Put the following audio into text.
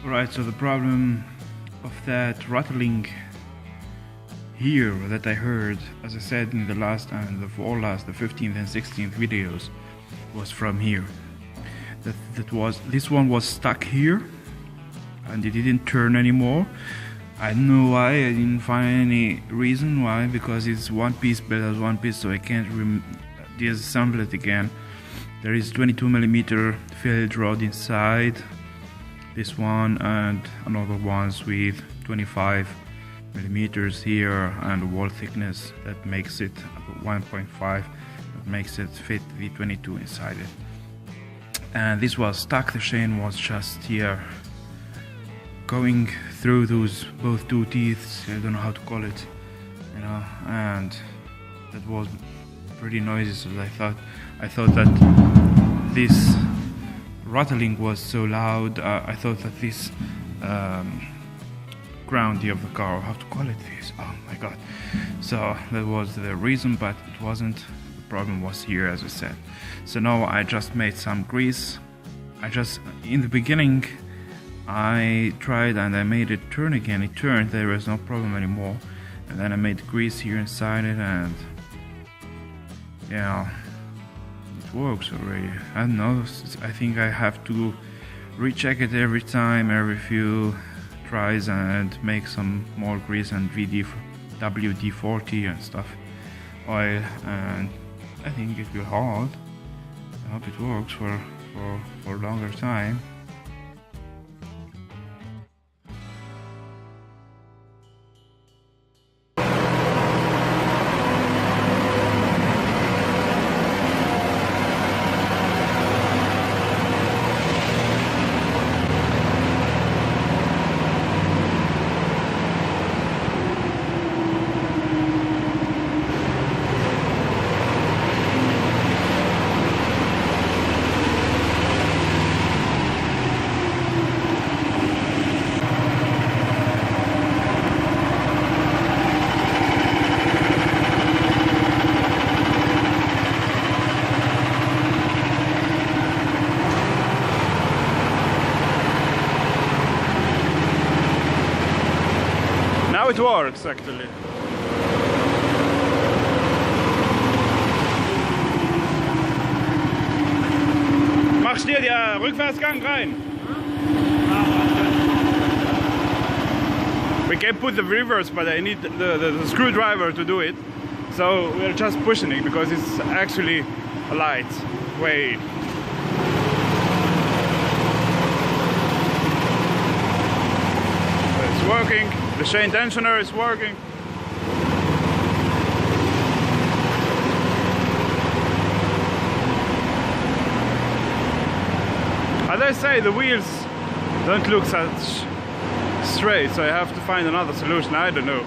Right, so the problem of that rattling here that I heard, as I said in the last and the 15th and 16th videos, was from here. This one was stuck here and it didn't turn anymore. I don't know why, I didn't find any reason why, because it's one piece built as one piece, so I can't disassemble it again. There is 22mm filled rod inside this one and another ones with 25mm here, and wall thickness that makes it 1.5, that makes it fit the 22 inside it. And this was stuck, the chain was just here going through those both two teeth, I don't know how to call it, you know, and that was pretty noisy. So I thought that this rattling was so loud. I thought that this groundy of the car, how to call it, this, oh my god, so that was the reason, but it wasn't. The problem was here, as I said. So now I just made some grease. In the beginning I tried and I made it turn again. It turned, there was no problem anymore, and then I made grease here inside it, and yeah, it works already. I don't know, I think I have to recheck it every time, every few tries, and make some more grease and WD-40 and stuff, oil, and I think it will hold. I hope it works for a longer time. Now it works actually. Machst dir den Rückwärtsgang rein? We can put the reverse, but I need the screwdriver to do it. So we're just pushing it because it's actually a light weight. It's working. The chain tensioner is working. As I say, the wheels don't look such straight, so I have to find another solution. I don't know.